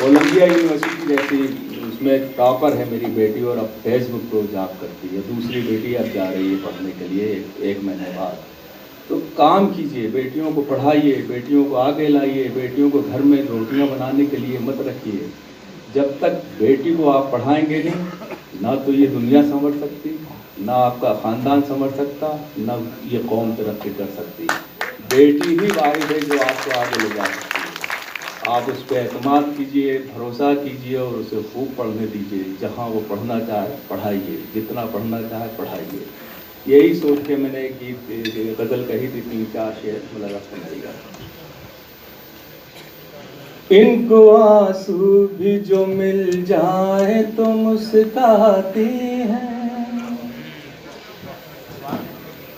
Colombia university जैसी उसमें topper है मेरी बेटी और अब फेसबुक पर जॉब करती है। दूसरी बेटी अब जा रही है पढ़ने के लिए एक महीने बाद। तो काम कीजिए, बेटियों को पढ़ाइए, बेटियों को आगे लाइए, बेटियों को घर में रोटियां बनाने के लिए मत रखिए। जब तक बेटी को आप पढ़ाएंगे नहीं, ना तो ये दुनिया संवर सकती, ना आपका ख़ानदान संवर सकता, ना ये कौम तरक्की कर सकती। बेटी ही वाहिद है जो आपको आगे ले जा सकती है। आप उस पर एतमाद कीजिए, भरोसा कीजिए और उसे खूब पढ़ने दीजिए। जहाँ वो पढ़ना चाहे पढ़ाइए, जितना पढ़ना चाहे पढ़ाइए। यही सोच के मैंने एक गीत गज़ल कही थी, 3-4 शेर मतलब सुनाइएगा। इनको आंसू भी जो मिल जाए तो मुस्कुराती हैं,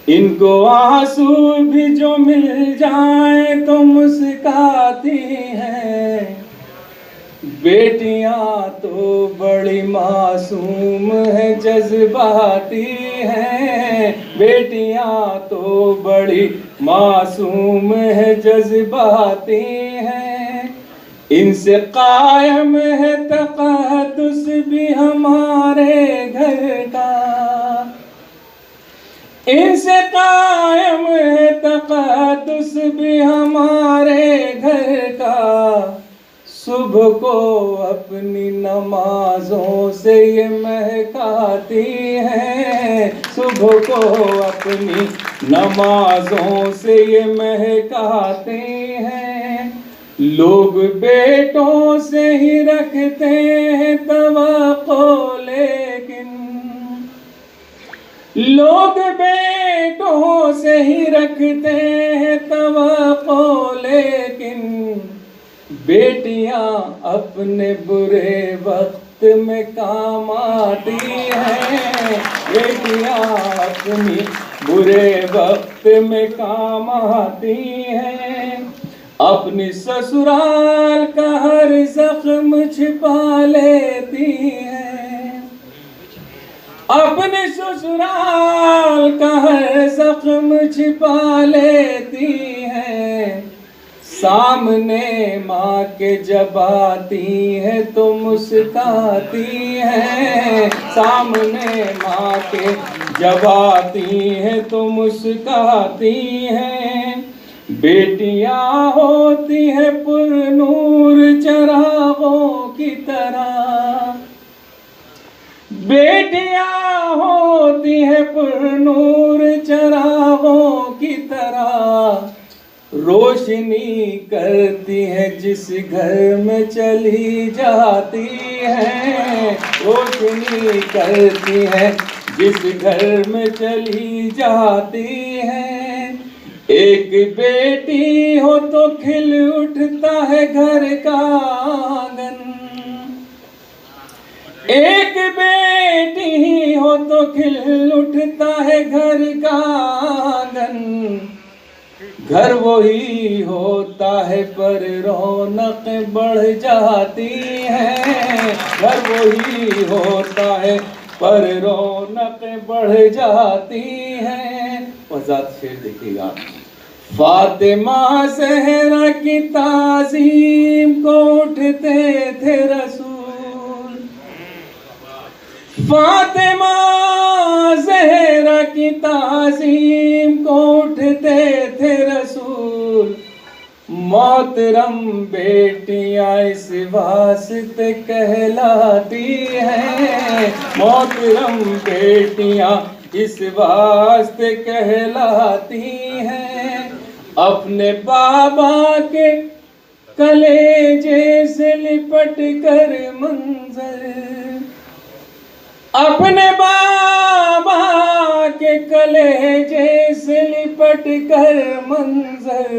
इनको आंसू भी जो मिल जाए तो मुस्कुराती हैं। बेटियां तो बड़ी मासूम है जज्बाती हैं, बेटियां तो बड़ी मासूम है जज्बाती हैं। इनसे कायम है तक़द्दुस भी हमारे घर का, इनसे कायम है तक़द्दुस भी हमारे घर का। सुबह को अपनी नमाजों से ये महकाती हैं, सुबह को अपनी नमाजों से ये महकाते हैं। लोग बेटों से ही रखते हैं तवक्को, लेकिन लोग बेटों से ही रखते हैं तवक्को, लेकिन बेटियां अपने बुरे वक्त में काम आती हैं, बेटियां अपनी बुरे वक्त में काम आती हैं। अपनी ससुराल का हर जख्म छिपा लेती हैं, अपने ससुराल का हर जख्म छिपा लेती हैं। सामने माँ के जब आती है तो मुस्कुराती हैं, सामने माँ के जब आती है तो मुस्कुराती हैं। बेटियां होती है पुरनूर चरागों की तरह, बेटियां होती है पुरनूर चरागों की तरह। रोशनी करती है जिस घर में चली जाती है, रोशनी करती है जिस घर में चली जाती है। एक बेटी हो तो खिल उठता है घर का आंगन, एक बेटी हो तो खिल उठता है घर का आंगन। घर वही होता है पर रौनक बढ़ जाती है, घर वही होता है पर रौनक बढ़ जाती है। वज़ात शेर देखिएगा। फातिमा ज़हरा की ताज़ीम को उठते थे रसूल, फातिमा ज़हरा की ताज़ीम को उठते थे रसूल। मोहतरम बेटियां इस वास्ते कहलाती हैं, मोहतरम बेटियां इस वास्ते कहलाती हैं। अपने बाबा के कलेजे से लिपट कर मंजर, अपने बाबा के कलेजे से लिपट कर मंजर।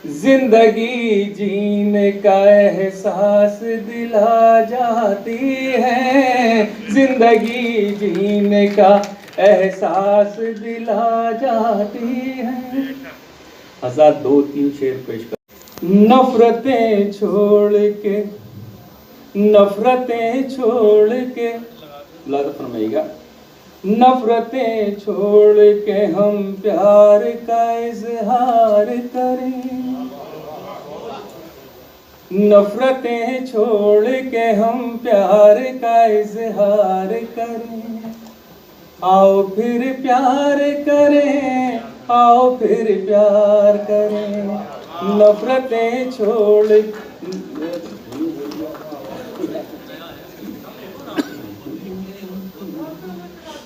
जिंदगी जीने का एहसास दिला जाती है, जिंदगी जीने का एहसास दिला जाती है। हज़ार 2-3 शेर पेश कर। नफरतें छोड़ के, नफरतें छोड़ के, लाद फरमाइएगा। नफरतें छोड़ के हम प्यार का इजहार करें, नफरतें छोड़ के हम प्यार का इजहार करें, आओ फिर प्यार करें, आओ फिर प्यार करें। नफरतें छोड़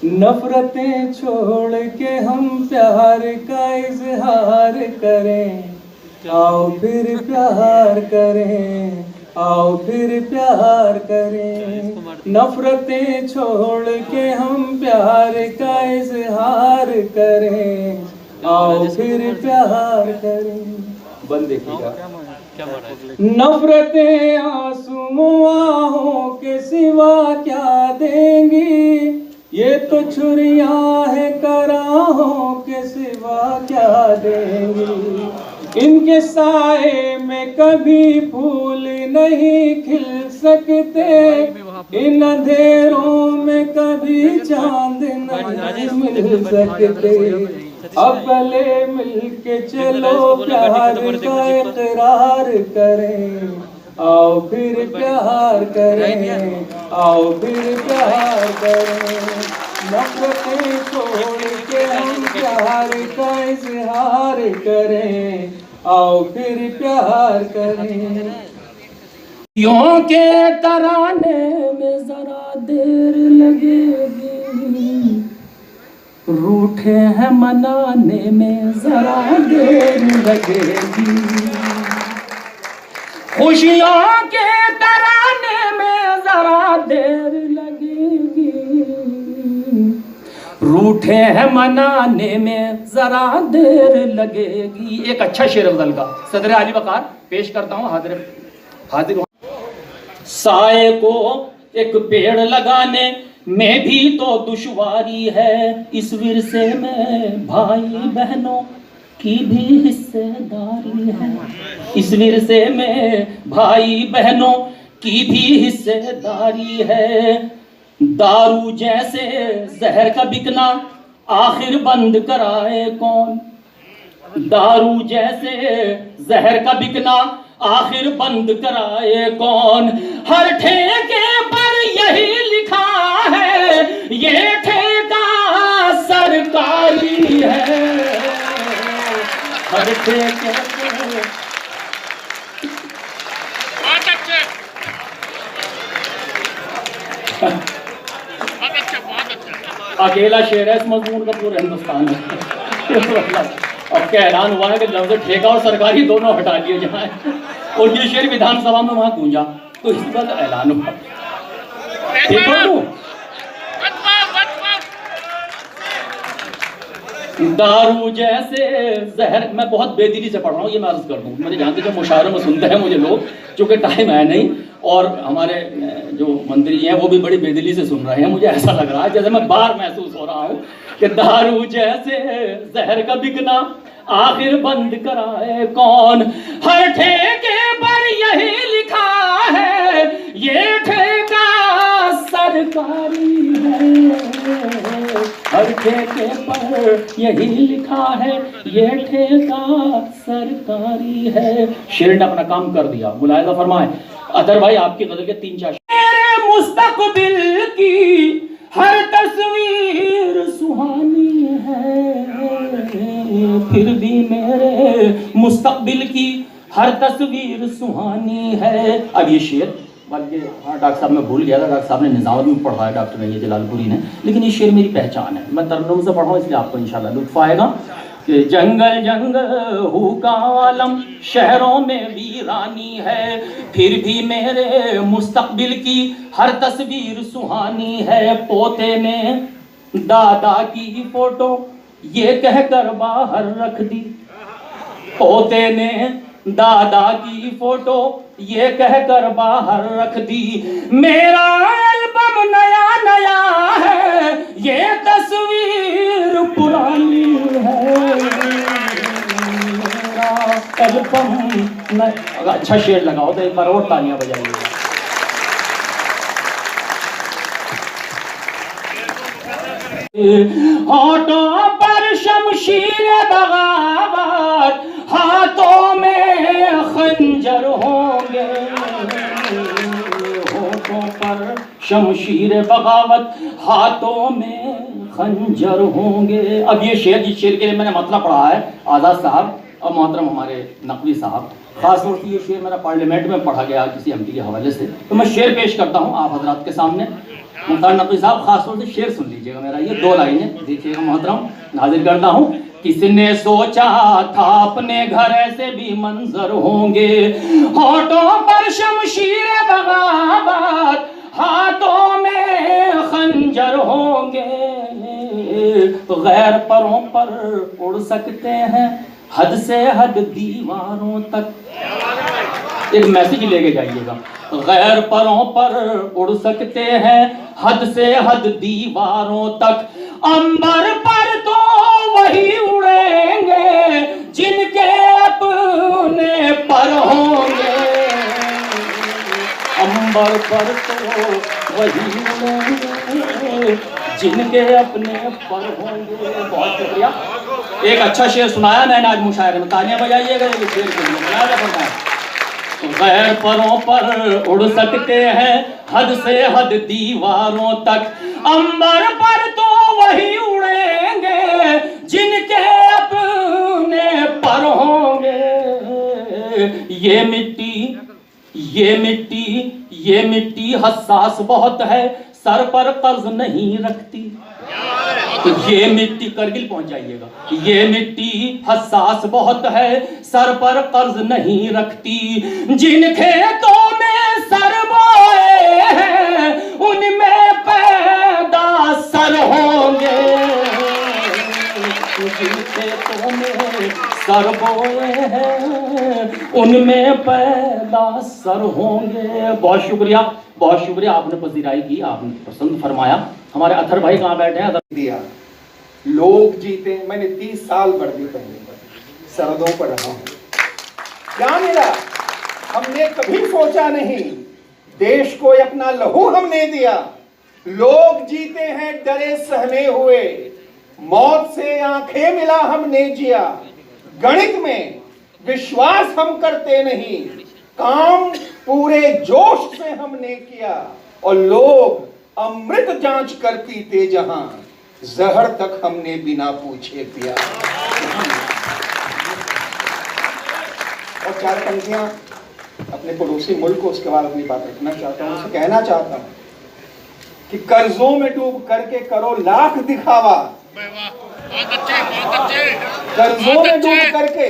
नफरतें छोड़ के हम प्यार का इजहार करें, आओ फिर प्यार करें, आओ फिर प्यार करें। नफरतें छोड़ के हम प्यार का इजहार करें, आओ फिर प्यार करें। बंद देखिएगा। नफरतें आंसुओं के सिवा क्या देंगी, ये तो छुरियां है कराहों के सिवा क्या देंगी। इनके साए में कभी फूल नहीं खिल सकते, इन अंधेरों में कभी चांद नहीं मिल सकते। अब गले मिलके चलो प्यार का इकरार करें, आओ फिर प्यार करें, आओ फिर प्यार करें। नफरतें छोड़ के हम प्यार का इजहार करें, आओ फिर प्यार करें। यों के तराने में जरा देर लगेगी, रूठे हैं मनाने में जरा देर लगेगी। खुशियों के तराने में जरा देर लगेगी, रूठे हैं मनाने में जरा देर लगेगी। एक अच्छा शेर गजल का सदर अली वकार पेश करता हूँ, हाजिर। साए को एक पेड़ लगाने में भी तो दुश्वारी है, इस विरसे में भाई बहनों की भी हिस्सेदारी है। इस विरसे में भाई बहनों की भी हिस्सेदारी है। दारू जैसे जहर का बिकना आखिर बंद कराए कौन, दारू जैसे जहर का बिकना आखिर बंद कराए कौन। हर ठेके पर यही लिखा है, ये ठेका सरकारी है। हर ठेके पर अकेला शेर है इस मजमून का पूरे हिंदुस्तान में। अब क्या ऐलान हुआ है कि लफ्ज़ ठेका और सरकारी दोनों हटा दिए जाए, और ये शेर विधानसभा में वहां गूंजा, तो इस बात ऐलान हुआ। ठीक हो दारू जैसे जहर, मैं बहुत बेदिली से पढ़ रहा हूँ, ये मैं अर्ज कर दूँ। मेरे जानते जो मुशायरों में सुनते हैं मुझे लोग, चूँकि टाइम है नहीं, और हमारे जो मंत्री हैं वो भी बड़ी बेदिली से सुन रहे हैं। मुझे ऐसा लग रहा है जैसे मैं बाहर महसूस हो रहा हूँ कि दारू जैसे जहर का बिकना आखिर बंद कराए कौन। हर ठेके पर यही लिखा है, ये ठेका सरकारी है। हर ठेके पर यही लिखा है, ये ठेका सरकारी है। शेर ने अपना काम कर दिया, मुलाहिजा फरमाए। अदर भाई आपकी गजल के 3-4 मेरे मुस्तकबिल की हर तस्वीर सुहानी है, फिर भी मेरे मुस्तकबिल की हर तस्वीर सुहानी है। अब ये शेर बल्कि हाँ डॉक्टर साहब मैं भूल गया था, डॉक्टर साहब ने निज़ामत में पढ़ाया डॉक्टर ने, ये जलालपुरी ने, लेकिन ये शेर मेरी पहचान है। मैं तरन्नुम से पढ़ाऊँ इसलिए आपको इंशाल्लाह लुत्फ़ आएगा कि जंगल जंगल हु का आलम शहरों में वीरानी है, फिर भी मेरे मुस्तकबिल की हर तस्वीर सुहानी है। पोते ने दादा की फोटो ये कहकर बाहर रख दी, पोते ने दादा की फोटो ये कहकर बाहर रख दी। मेरा एल्बम नया नया है, ये तस्वीर पुरानी है। मेरा एल्बम अच्छा शेर लगाओ तो एक बार और तालियां बजाइए। होठों पर शमशीर बगावत, हाथों में खंजर होंगे, शमशीर बगावत हाथों में खंजर होंगे। अब ये शेर, जिस शेर के लिए मैंने मतलब पढ़ा है आज़ाद साहब और मोहतरम हमारे नकवी साहब, खासतौर से ये शेर मेरा पार्लियामेंट में पढ़ा गया किसी एमपी के हवाले से, तो मैं शेर पेश करता हूँ आप हजरात के सामने। मुख्तार नकवी साहब खासतौर से शेर सुन लीजिएगा मेरा, ये 2 लाइनें देखिएगा मोहतरम, नाजिर करता हूँ। किसने सोचा था अपने घर ऐसे भी मंजर होंगे, होठों पर शमशीर बगावत हाथों में खंजर होंगे, गैर परों पर उड़ सकते हैं हद से हद दीवारों तक। एक मैसेज लेके जाइएगा, गैर परों पर उड़ सकते हैं हद से हद दीवारों तक, अंबर पर तो वही उड़ेंगे जिनके अपने पर होंगे, अंबर पर तो वही उड़ेंगे जिनके अपने पर होंगे। बहुत शुक्रिया। एक अच्छा शेर सुनाया मैंने आज मुशायरे में, तालियां बजाइएगा ये शेर के लिए, बड़ा जबरदस्त। गैर परों पर उड़ सकते हैं हद से हद दीवारों तक, अंबर पर तो वही उड़ेंगे जिनके अपने पर होंगे। ये मिट्टी हसास बहुत है, सर पर कर्ज नहीं रखती। ये मिट्टी, करगिल पहुंच जाइएगा, ये मिट्टी हसास बहुत है, सर पर कर्ज नहीं रखती, जिन खेतों में सर बोए हैं उनमें पैदा सर होंगे, जिन खेतों में सर बोए हैं उनमें पैदा सर होंगे। बहुत शुक्रिया, बहुत शुक्रिया, आपने पजीराई की, आपने पसंद फरमाया। हमारे अथर भाई कहाँ बैठे हैं? दिया लोग जीते। मैंने 30 साल वर्दी पहनी, सरहदों पर रहा हूं। क्या मिला? हमने कभी सोचा नहीं, देश को अपना लहू हमने दिया। लोग जीते हैं डरे सहमे हुए, मौत से आंखें मिला हमने जिया। गणित में विश्वास हम करते नहीं, काम पूरे जोश से हमने किया। और लोग अमृत जांच कर पीते जहां, जहर तक हमने बिना पूछे पिया। और 4 पंक्तियां अपने पड़ोसी मुल्क को, उसके बाद अपनी बात रखना चाहता हूं। उसे कहना चाहता हूं कि कर्जों में डूब करके करो लाख दिखावा, कर्जों में डूब करके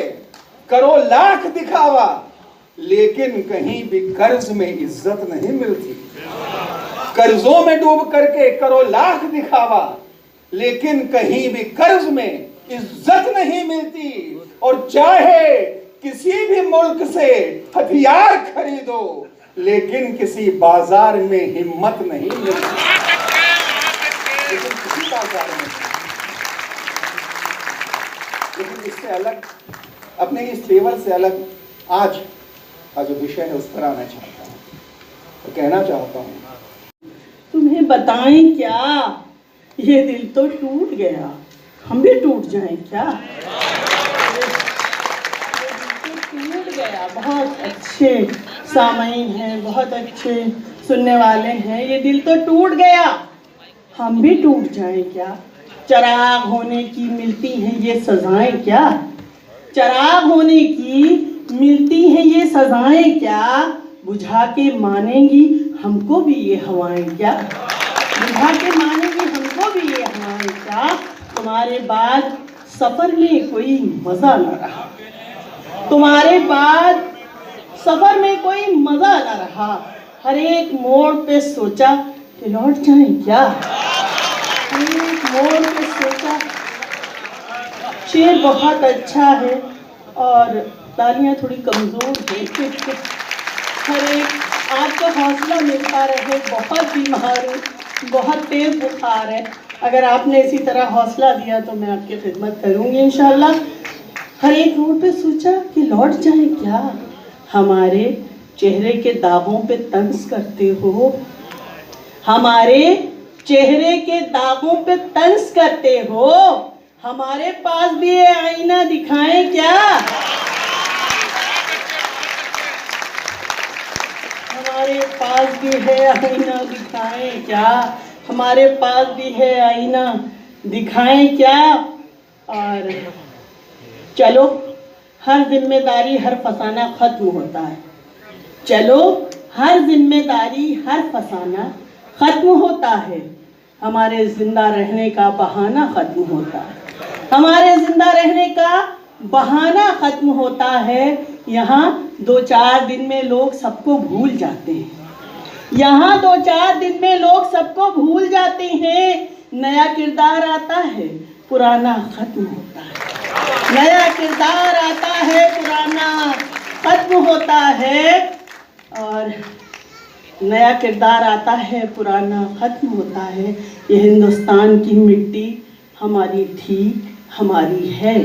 करो लाख दिखावा, लेकिन कहीं भी कर्ज में इज्जत नहीं मिलती। कर्जों में डूब करके करो लाख दिखावा, लेकिन कहीं भी कर्ज में इज्जत नहीं मिलती। और चाहे किसी भी मुल्क से हथियार खरीदो, लेकिन किसी बाजार में हिम्मत नहीं मिलती। लेकिन किसी बाजार में, लेकिन इससे अलग, अपने इस फेवर से अलग आज का जो विषय है उस पर आना चाहता हूँ और कहना चाहता हूँ। तुम्हें बताएं क्या, ये दिल तो टूट गया, हम भी टूट जाएं क्या? टूट गया। बहुत अच्छे सामईन हैं, बहुत अच्छे सुनने वाले हैं। ये दिल तो टूट गया, हम भी टूट जाएं क्या? चिराग होने की मिलती हैं ये सजाएं क्या? चिराग होने की मिलती हैं ये सजाएं क्या? बुझा के मानेंगी हमको भी ये हवाएं क्या? बुझा के मानेंगी हमको भी ये हवाएं क्या? तुम्हारे बाद सफर में कोई मजा न रहा, तुम्हारे बाद सफर में कोई मजा न रहा। हर एक मोड़ पे सोचा कि लौट जाएं क्या? हर एक मोड़ पे सोचा। शेर बहुत अच्छा है और तालियां थोड़ी कमजोर है। हर एक आपका हौसला मिलता रहे। बहुत बीमार हूँ, बहुत तेज बुखार है, अगर आपने इसी तरह हौसला दिया तो मैं आपकी खिदमत करूँगी इंशाल्लाह। हर एक रोड पे सोचा कि लौट जाए क्या? हमारे चेहरे के दागों पे तंज करते हो, हमारे चेहरे के दागों पे तंज करते हो। हमारे पास भी ये आईना दिखाएं क्या? हमारे पास भी है आईना, दिखाएं क्या? हमारे पास भी है आईना, दिखाएं क्या? और चलो, हर जिम्मेदारी हर फसाना खत्म होता है। चलो, हर जिम्मेदारी हर फसाना खत्म होता है। हमारे जिंदा रहने का बहाना खत्म होता है। हमारे जिंदा रहने का बहाना खत्म होता है। यहाँ 2-4 दिन में लोग सबको भूल जाते हैं। यहाँ 2-4 दिन में लोग सबको भूल जाते हैं। नया किरदार आता है, पुराना खत्म होता है। नया किरदार आता है, पुराना खत्म होता है। और नया किरदार आता है, पुराना खत्म होता है। ये हिंदुस्तान की मिट्टी हमारी थी, हमारी है।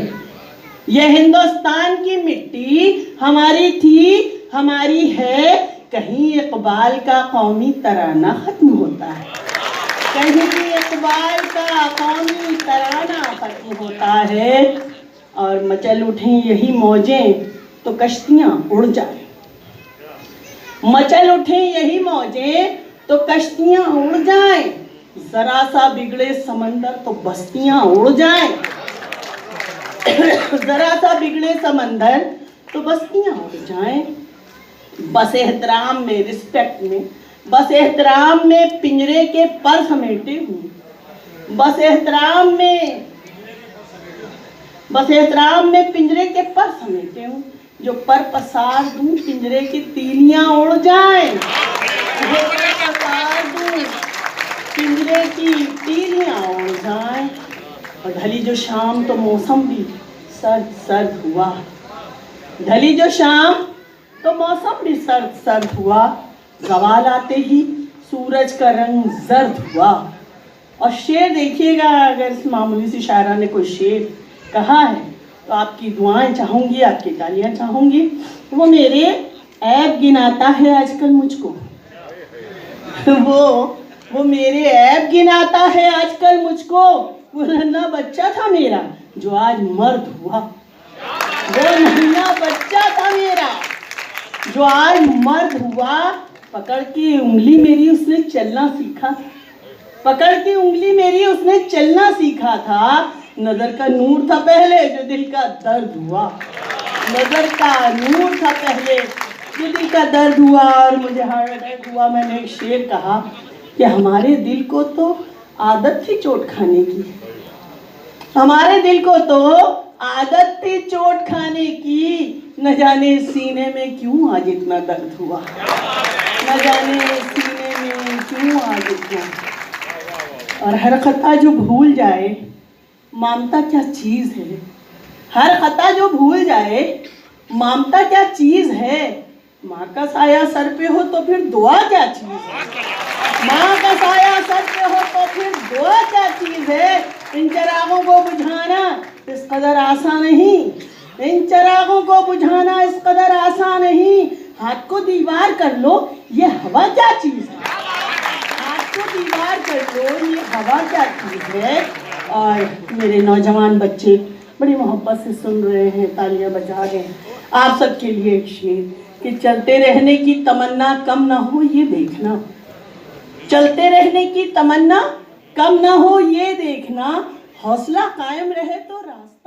ये हिंदुस्तान की मिट्टी हमारी थी, हमारी है। कहीं इकबाल का कौमी तराना खत्म होता है, कहीं इकबाल का कौमी तराना खत्म होता है। और मचल उठें यही मौजें तो कश्तियाँ उड़ जाएं। मचल उठें यही मौजें तो कश्तियाँ उड़ जाएं। जरा सा बिगड़े समंदर तो बस्तियाँ उड़ जाएं। जरा सा बिगड़े समंदर तो बस्तियाँ उड़ जाएं। बस एहतराम में, रिस्पेक्ट में, बस एहतराम में पिंजरे के पर समेटे हूँ। बस एहतराम में पिंजरे के पर समेटे हूँ। जो पर पसार दूं पिंजरे की तीलियां उड़ जाएं। जो पर पसार दूं पिंजरे की तीलियां उड़ जाएं। और ढली जो शाम तो मौसम भी सर्द सर्द हुआ। ढली जो शाम तो मौसम भी सर्द सर्द हुआ। ज़वाल आते ही सूरज का रंग जर्द हुआ। और शेर देखिएगा, अगर इस मामूली सी शायरा ने कोई शेर कहा है तो आपकी दुआएं चाहूँगी, आपकी तालियां चाहूँगी। वो मेरे ऐब गिनाता है आजकल मुझको। वो मेरे ऐब गिनाता है आजकल मुझको। वो नन्हा बच्चा था मेरा जो आज मर्द हुआ। वो नन्हा बच्चा था मेरा जो आज मर्द हुआ। पकड़ की उंगली मेरी उसने चलना सीखा। पकड़ की उंगली मेरी उसने चलना सीखा था। नजर का नूर था पहले जो दिल का दर्द हुआ। नजर का नूर था पहले जो दिल का दर्द हुआ। और मुझे हार्ट अटैक हुआ। मैंने एक शेर कहा कि हमारे दिल को तो आदत थी चोट खाने की। हमारे दिल को तो आदत थी चोट खाने की। न जाने सीने में क्यों आज इतना दर्द हुआ। न जाने सीने में क्यों आज इतना। और हर खता जो भूल जाए ममता क्या चीज़ है। हर खता जो भूल जाए ममता क्या चीज़ है। माँ का साया सर पे हो तो फिर दुआ क्या चीज़ है। माँ का साया सर पे हो तो फिर दुआ क्या चीज़ है। इन चिरागों को बुझाना इस कदर आसान नहीं। इन चिरागों को बुझाना इस कदर आसान नहीं। हाथ को दीवार कर लो ये हवा क्या चीज़ है। हाथ को दीवार कर लो ये हवा क्या चीज़ है। और मेरे नौजवान बच्चे बड़ी मोहब्बत से सुन रहे हैं, तालियां बजा रहे हैं। आप सबके लिए एक शेर कि चलते रहने की तमन्ना कम ना हो ये देखना। चलते रहने की तमन्ना कम ना हो ये देखना। हौसला कायम रहे तो रास्ता